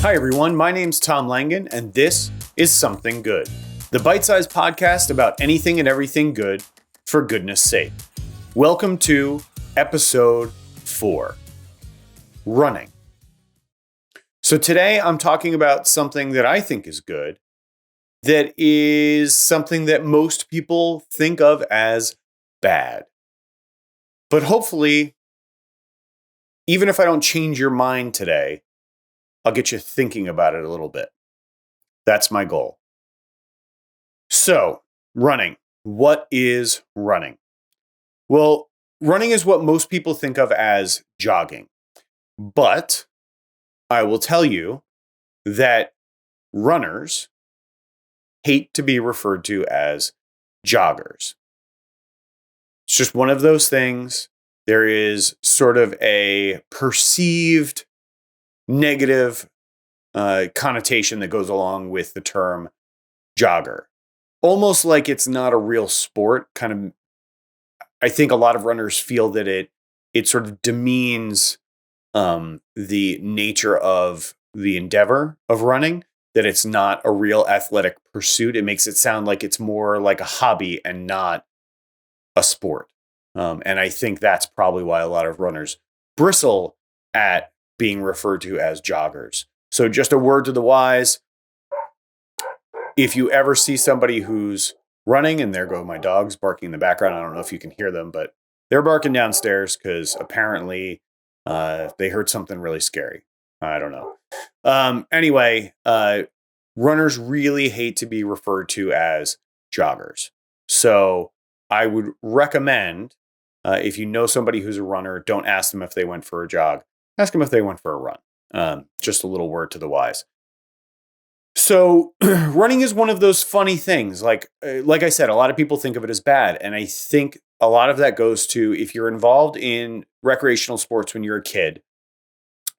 Hi, everyone. My name's Tom Langan, and this is Something Good, the bite-sized podcast about anything and everything good, for goodness sake. Welcome to episode 4, running. So today I'm talking about something that I think is good, that is something that most people think of as bad. But hopefully, even if I don't change your mind today, I'll get you thinking about it a little bit. That's my goal. So, running. What is running? Well, running is what most people think of as jogging. But I will tell you that runners hate to be referred to as joggers. It's just one of those things. There is sort of a perceived negative connotation that goes along with the term jogger. Almost like it's not a real sport. Kind of, I think a lot of runners feel that it sort of demeans the nature of the endeavor of running, that it's not a real athletic pursuit. It makes it sound like it's more like a hobby and not a sport. And I think that's probably why a lot of runners bristle at being referred to as joggers. So just a word to the wise. If you ever see somebody who's running, and there go my dogs barking in the background. I don't know if you can hear them, but they're barking downstairs because apparently they heard something really scary. I don't know. Anyway, runners really hate to be referred to as joggers. So I would recommend, if you know somebody who's a runner, don't ask them if they went for a jog. Ask them if they went for a run. Just a little word to the wise. So running is one of those funny things. Like I said, a lot of people think of it as bad. And I think a lot of that goes to, if you're involved in recreational sports when you're a kid,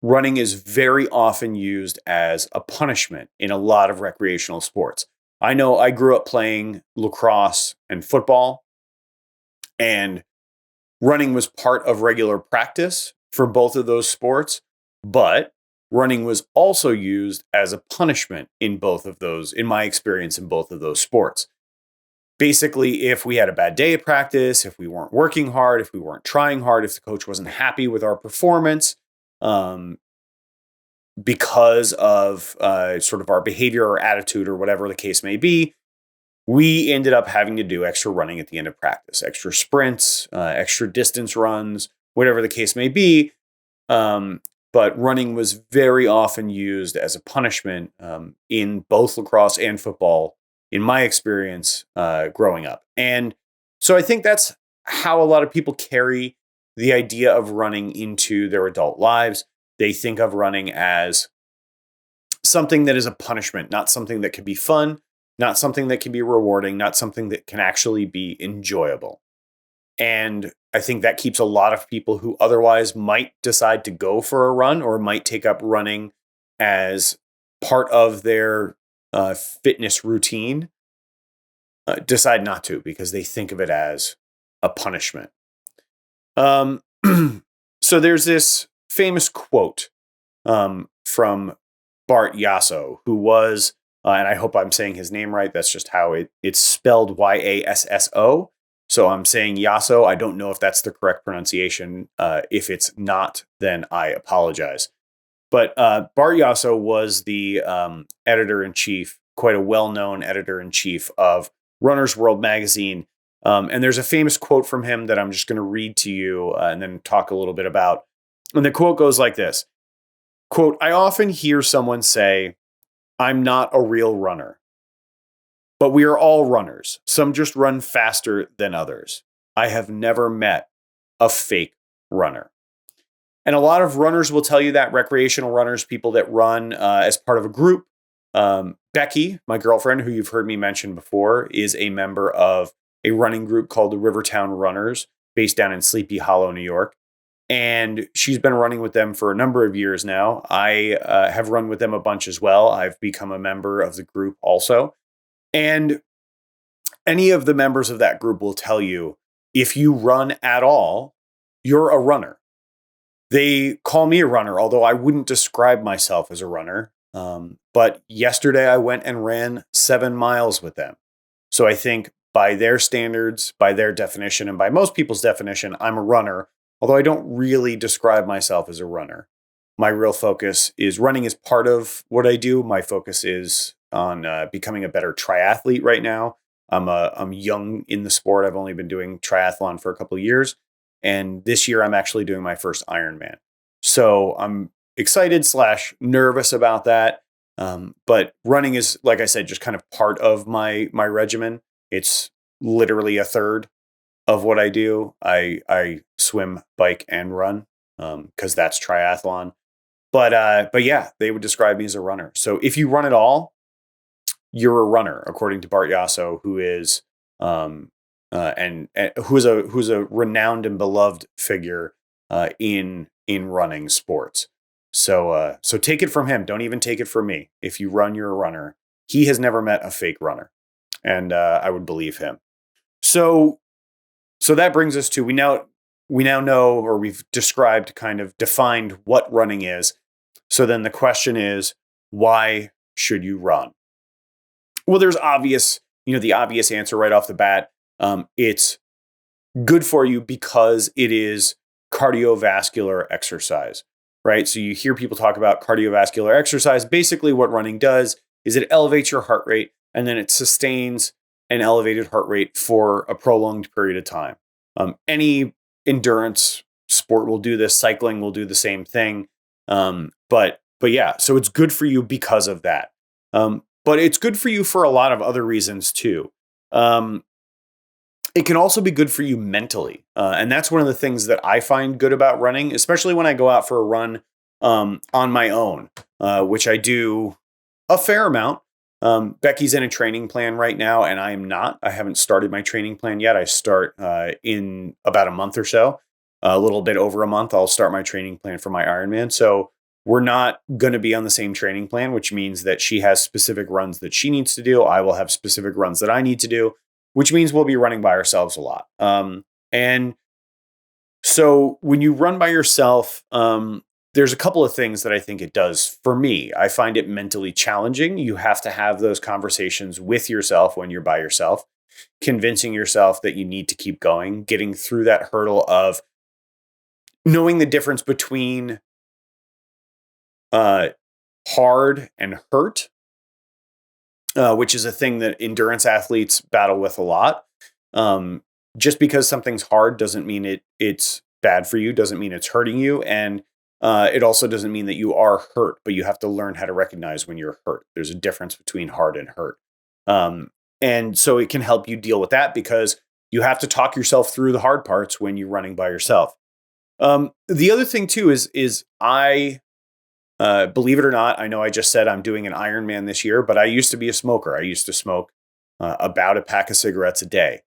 running is very often used as a punishment in a lot of recreational sports. I know I grew up playing lacrosse and football, and running was part of regular practice for both of those sports, but running was also used as a punishment in both of those, in my experience, in both of those sports. Basically, if we had a bad day at practice, if we weren't working hard, if we weren't trying hard, if the coach wasn't happy with our performance, because of sort of our behavior or attitude or whatever the case may be, we ended up having to do extra running at the end of practice, extra sprints, extra distance runs, whatever the case may be. But running was very often used as a punishment in both lacrosse and football, in my experience, growing up. And so I think that's how a lot of people carry the idea of running into their adult lives. They think of running as something that is a punishment, not something that can be fun, not something that can be rewarding, not something that can actually be enjoyable. And I think that keeps a lot of people who otherwise might decide to go for a run or might take up running as part of their fitness routine, decide not to, because they think of it as a punishment. So there's this famous quote from Bart Yasso, who was, and I hope I'm saying his name right, that's just how it's spelled, Yasso. So I'm saying Yasso. I don't know if that's the correct pronunciation. If it's not, then I apologize. But Bart Yasso was the editor-in-chief, quite a well-known editor-in-chief of Runner's World magazine. And there's a famous quote from him that I'm just going to read to you and then talk a little bit about. And the quote goes like this. Quote, "I often hear someone say, 'I'm not a real runner.' But we are all runners. Some just run faster than others. I have never met a fake runner." And a lot of runners will tell you that, recreational runners, people that run as part of a group. Becky, my girlfriend, who you've heard me mention before, is a member of a running group called the Rivertown Runners, based down in Sleepy Hollow, New York. And she's been running with them for a number of years now. I have run with them a bunch as well. I've become a member of the group also. And any of the members of that group will tell you, if you run at all, you're a runner. They call me a runner, although I wouldn't describe myself as a runner. But yesterday I went and ran 7 miles with them. So I think by their standards, by their definition, and by most people's definition, I'm a runner, although I don't really describe myself as a runner. My real focus is running is part of what I do. My focus is on becoming a better triathlete right now. I'm young in the sport. I've only been doing triathlon for a couple of years, and this year I'm actually doing my first Ironman. So I'm excited slash nervous about that. But running is, like I said, just kind of part of my regimen. It's literally a third of what I do. I swim, bike, and run because that's triathlon. But yeah, they would describe me as a runner. So if you run at all, you're a runner, according to Bart Yasso, who is and who's a renowned and beloved figure in running sports. So take it from him. Don't even take it from me. If you run, you're a runner. He has never met a fake runner, and I would believe him. So that brings us to we now know, or we've described, kind of defined what running is. So then the question is, why should you run? Well, there's the obvious answer right off the bat. It's good for you because it is cardiovascular exercise, right? So you hear people talk about cardiovascular exercise. Basically, what running does is it elevates your heart rate and then it sustains an elevated heart rate for a prolonged period of time. Any endurance sport will do this. Cycling will do the same thing. But yeah, so it's good for you because of that. But it's good for you for a lot of other reasons too. It can also be good for you mentally. And that's one of the things that I find good about running, especially when I go out for a run on my own, which I do a fair amount. Becky's in a training plan right now, and I am not. I haven't started my training plan yet. I start in about a month or so, a little bit over a month. I'll start my training plan for my Ironman. So we're not going to be on the same training plan, which means that she has specific runs that she needs to do. I will have specific runs that I need to do, which means we'll be running by ourselves a lot. And so when you run by yourself, there's a couple of things that I think it does for me. I find it mentally challenging. You have to have those conversations with yourself when you're by yourself, convincing yourself that you need to keep going, getting through that hurdle of knowing the difference between hard and hurt, which is a thing that endurance athletes battle with a lot. Just because something's hard doesn't mean it's bad for you, doesn't mean it's hurting you. And it also doesn't mean that you are hurt, but you have to learn how to recognize when you're hurt. There's a difference between hard and hurt. And so it can help you deal with that because you have to talk yourself through the hard parts when you're running by yourself. The other thing too is I believe it or not, I know I just said I'm doing an Ironman this year, but I used to be a smoker. I used to smoke about a pack of cigarettes a day.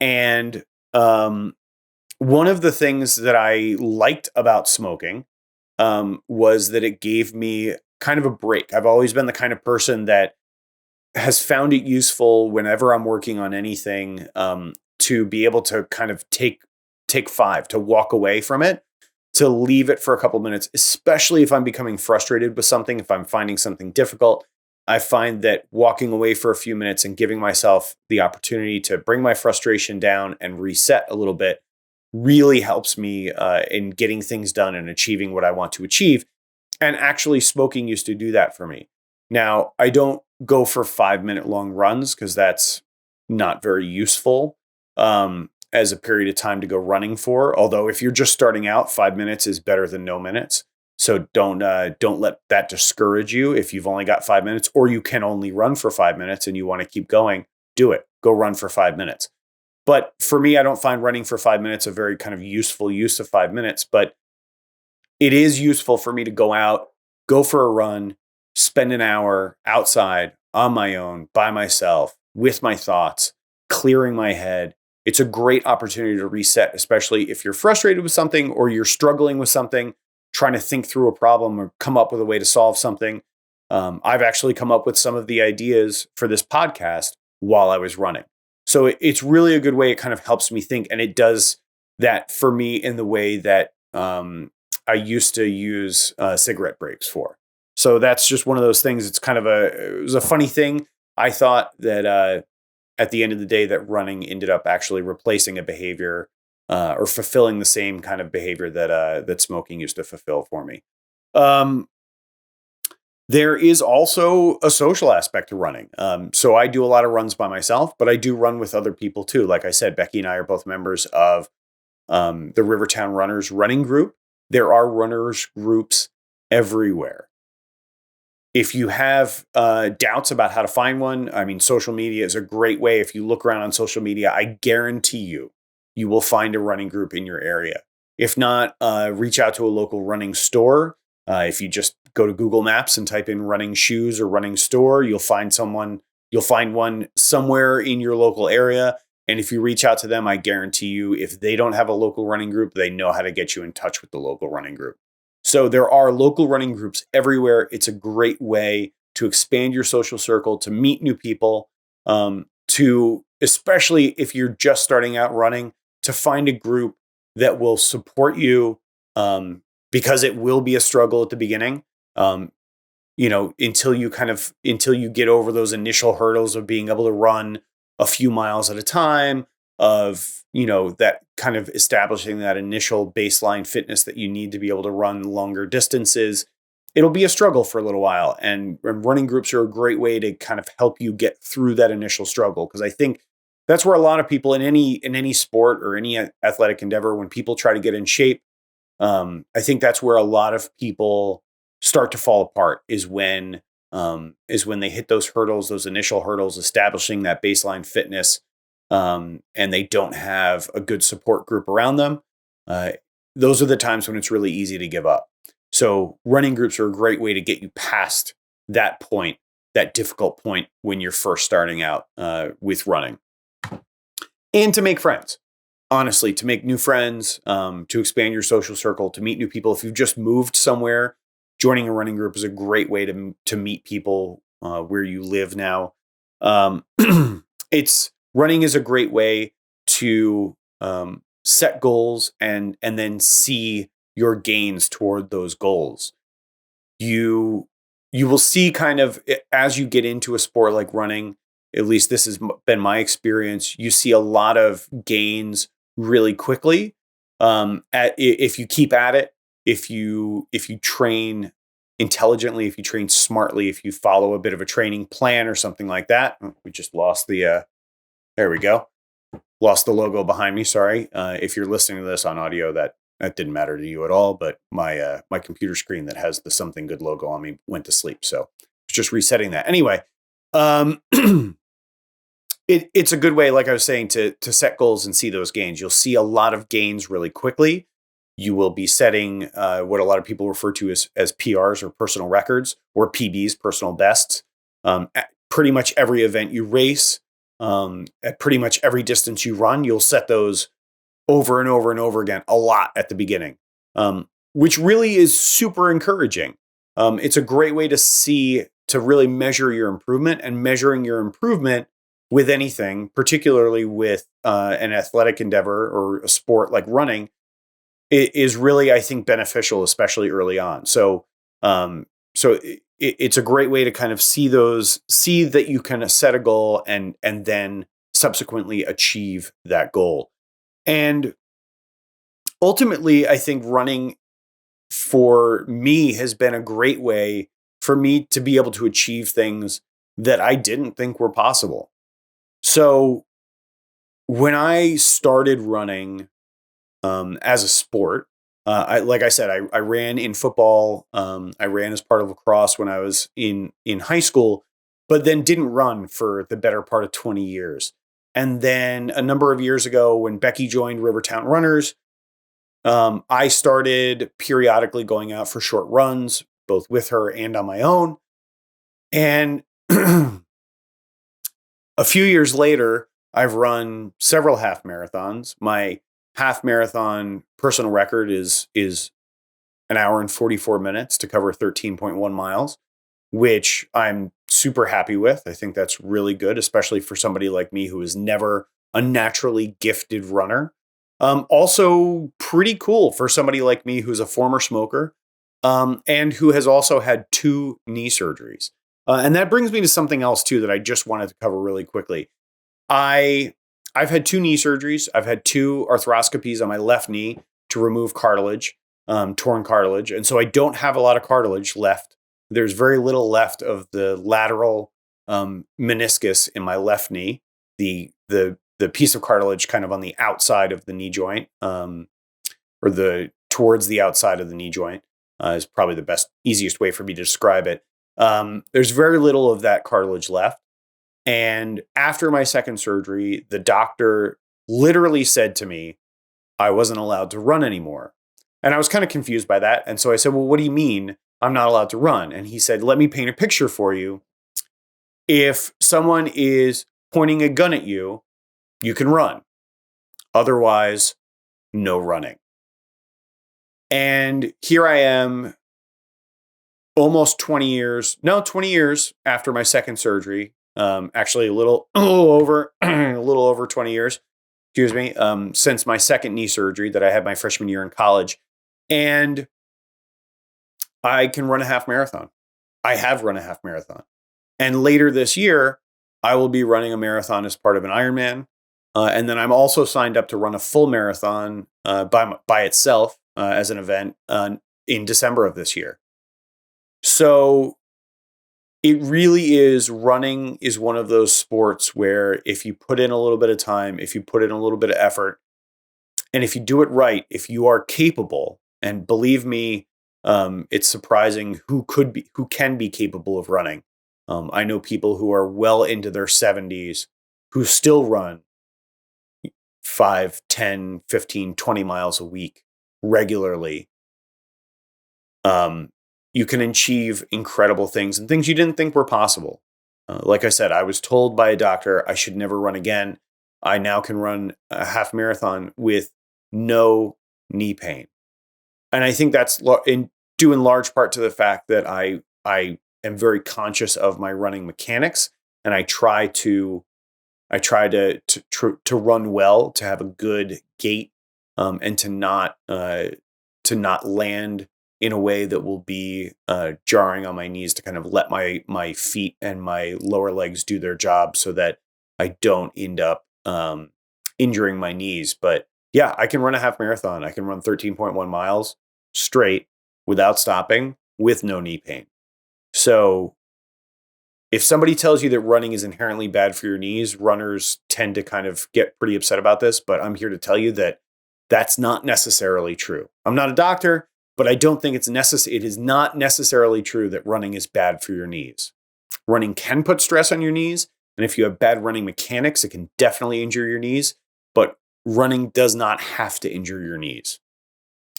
And one of the things that I liked about smoking was that it gave me kind of a break. I've always been the kind of person that has found it useful whenever I'm working on anything to be able to kind of take 5, to walk away from it, to leave it for a couple minutes, especially if I'm becoming frustrated with something, if I'm finding something difficult. I find that walking away for a few minutes and giving myself the opportunity to bring my frustration down and reset a little bit really helps me in getting things done and achieving what I want to achieve. And actually, smoking used to do that for me. Now, I don't go for 5-minute long runs because that's not very useful as a period of time to go running for. Although if you're just starting out, 5 minutes is better than no minutes. So don't let that discourage you. If you've only got 5 minutes, or you can only run for 5 minutes and you want to keep going, do it. Go run for 5 minutes. But for me, I don't find running for 5 minutes a very kind of useful use of 5 minutes, but it is useful for me to go out, go for a run, spend an hour outside on my own, by myself, with my thoughts, clearing my head. It's a great opportunity to reset, especially if you're frustrated with something or you're struggling with something, trying to think through a problem or come up with a way to solve something. I've actually come up with some of the ideas for this podcast while I was running. So it's really a good way. It kind of helps me think. And it does that for me in the way that I used to use cigarette breaks for. So that's just one of those things. It was a funny thing. I thought that at the end of the day, that running ended up actually replacing a behavior or fulfilling the same kind of behavior that smoking used to fulfill for me. Um, there is also a social aspect to running. So I do a lot of runs by myself, but I do run with other people too. Like I said, Becky and I are both members of the Rivertown Runners running group. There are runners groups everywhere. If you have doubts about how to find one, I mean, social media is a great way. If you look around on social media, I guarantee you will find a running group in your area. If not, reach out to a local running store. If you just go to Google Maps and type in running shoes or running store, you'll find one somewhere in your local area. And if you reach out to them, I guarantee you, if they don't have a local running group, they know how to get you in touch with the local running group. So there are local running groups everywhere. It's a great way to expand your social circle, to meet new people, to, especially if you're just starting out running, to find a group that will support you, because it will be a struggle at the beginning. Until you get over those initial hurdles of being able to run a few miles at a time, of that kind of establishing that initial baseline fitness that you need to be able to run longer distances. It'll be a struggle for a little while, and running groups are a great way to kind of help you get through that initial struggle, because I think that's where a lot of people in any sport or any athletic endeavor, when people try to get in shape, I think that's where a lot of people start to fall apart, is when they hit those hurdles, those initial hurdles, establishing that baseline fitness, and they don't have a good support group around them. Those are the times when it's really easy to give up. So running groups are a great way to get you past that point, that difficult point when you're first starting out with running, and to make friends. Honestly, to make new friends, to expand your social circle, to meet new people. If you've just moved somewhere, joining a running group is a great way to meet people where you live now. Running is a great way to set goals and then see your gains toward those goals. You will see, kind of, as you get into a sport like running, at least this has been my experience, you see a lot of gains really quickly. If you keep at it, if you train intelligently, if you train smartly, if you follow a bit of a training plan or something like that. We just lost there we go. Lost the logo behind me. Sorry. If you're listening to this on audio, that didn't matter to you at all, but my computer screen that has the Something Good logo on me went to sleep. So just resetting that. Anyway, it's a good way, like I was saying, to set goals and see those gains. You'll see a lot of gains really quickly. You will be setting what a lot of people refer to as PRs, or personal records, or PBs, personal bests. At pretty much every event you race, at pretty much every distance you run, you'll set those over and over and over again, a lot at the beginning, which really is super encouraging. It's a great way to really measure your improvement, and measuring your improvement with anything, particularly with an athletic endeavor or a sport like running, is really, I think, beneficial, especially early on. So it's a great way to kind of see that you can set a goal and then subsequently achieve that goal. And ultimately, I think running for me has been a great way for me to be able to achieve things that I didn't think were possible. So when I started running as a sport, like I said, I ran in football. I ran as part of lacrosse when I was in high school, but then didn't run for the better part of 20 years. And then a number of years ago, when Becky joined Rivertown Runners, I started periodically going out for short runs, both with her and on my own. And a few years later, I've run several half marathons. My half marathon personal record is an hour and 44 minutes to cover 13.1 miles, which I'm super happy with. I think that's really good, especially for somebody like me who is never a naturally gifted runner. Also pretty cool for somebody like me who's a former smoker. and who has also had 2 knee surgeries. And that brings me to something else too that I just wanted to cover really quickly. I've had 2 knee surgeries. I've had 2 arthroscopies on my left knee to remove cartilage, torn cartilage, and so I don't have a lot of cartilage left. There's very little left of the lateral meniscus in my left knee, the piece of cartilage kind of on the outside of the knee joint, or the towards the outside of the knee joint, is probably the best, easiest way for me to describe it. There's very little of that cartilage left. And after my second surgery, the doctor literally said to me, I wasn't allowed to run anymore. And I was kind of confused by that. And so I said, well, what do you mean I'm not allowed to run? And he said, let me paint a picture for you. If someone is pointing a gun at you, you can run. Otherwise, no running. And here I am almost 20 years after my second surgery. Actually a little over 20 years, since my second knee surgery that I had my freshman year in college. And I can run a half marathon. I have run a half marathon. And later this year, I will be running a marathon as part of an Ironman. And then I'm also signed up to run a full marathon by itself as an event in December of this year. So it really is, running is one of those sports where if you put in a little bit of time, if you put in a little bit of effort, and if you do it right, if you are capable, and believe me, it's surprising who can be capable of running. I know people who are well into their 70s who still run 5, 10, 15, 20 miles a week regularly. You can achieve incredible things and things you didn't think were possible. Like I said, I was told by a doctor I should never run again. I now can run a half marathon with no knee pain. And I think that's due in large part to the fact that I am very conscious of my running mechanics, and I try to run well, to have a good gait, and to not land in a way that will be jarring on my knees, to kind of let my feet and my lower legs do their job so that I don't end up injuring my knees. But yeah, I can run a half marathon. I can run 13.1 miles straight without stopping with no knee pain. So if somebody tells you that running is inherently bad for your knees, runners tend to kind of get pretty upset about this, but I'm here to tell you that that's not necessarily true. I'm not a doctor, but I don't think it is not necessarily true that running is bad for your knees. Running can put stress on your knees, and if you have bad running mechanics, it can definitely injure your knees, but running does not have to injure your knees.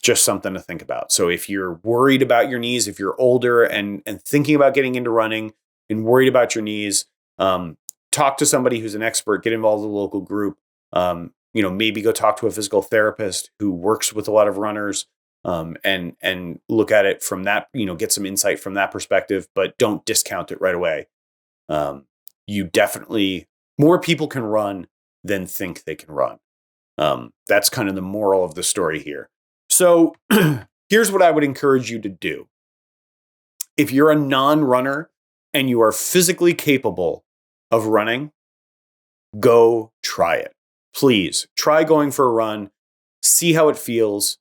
Just something to think about. So if you're worried about your knees, if you're older and thinking about getting into running and worried about your knees, talk to somebody who's an expert, get involved in a local group, maybe go talk to a physical therapist who works with a lot of runners, and look at it from that, get some insight from that perspective, but don't discount it right away. More people can run than think they can run. That's kind of the moral of the story here. So here's what I would encourage you to do. If you're a non-runner and you are physically capable of running, go try it. Please try going for a run, see how it feels,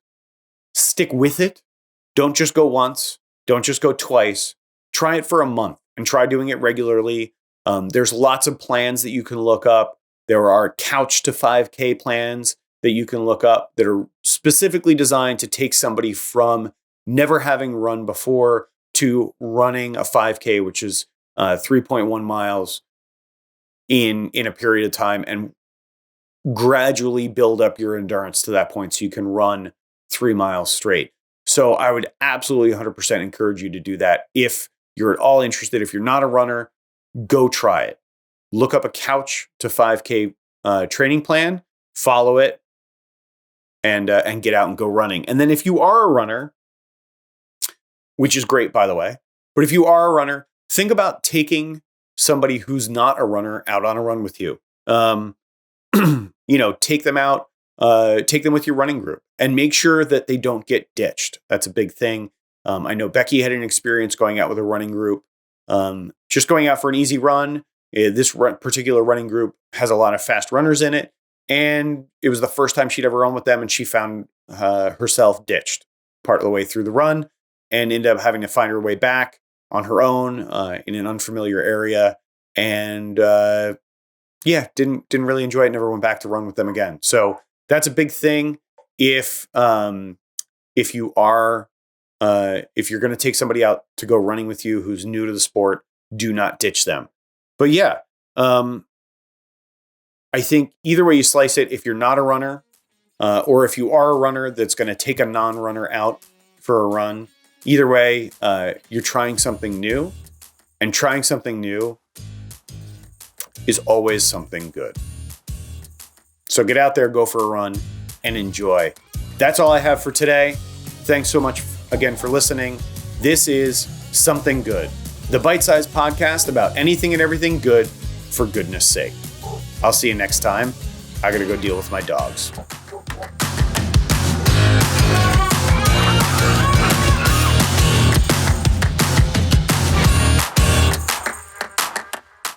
stick with it. Don't just go once. Don't just go twice. Try it for a month and try doing it regularly. There's lots of plans that you can look up. There are couch to 5K plans that you can look up that are specifically designed to take somebody from never having run before to running a 5K, which is 3.1 miles in a period of time, and gradually build up your endurance to that point so you can run 3 miles straight. So I would absolutely 100% encourage you to do that. If you're at all interested, if you're not a runner, go try it. Look up a couch to 5K training plan, follow it, and get out and go running. And then if you are a runner, which is great, by the way, but if you are a runner, think about taking somebody who's not a runner out on a run with you. Take them out, take them with your running group, and make sure that they don't get ditched. That's a big thing. I know Becky had an experience going out with a running group, just going out for an easy run. This particular running group has a lot of fast runners in it. And it was the first time she'd ever run with them. And she found herself ditched part of the way through the run and ended up having to find her way back on her own in an unfamiliar area. And didn't really enjoy it. Never went back to run with them again. So that's a big thing. If you're going to take somebody out to go running with you who's new to the sport, do not ditch them. But yeah, I think either way you slice it, if you're not a runner, or if you are a runner that's going to take a non-runner out for a run, either way, you're trying something new, and trying something new is always something good. So get out there, go for a run, and enjoy. That's all I have for today. Thanks so much again for listening. This is Something Good, the bite-sized podcast about anything and everything good for goodness sake. I'll see you next time. I gotta go deal with my dogs.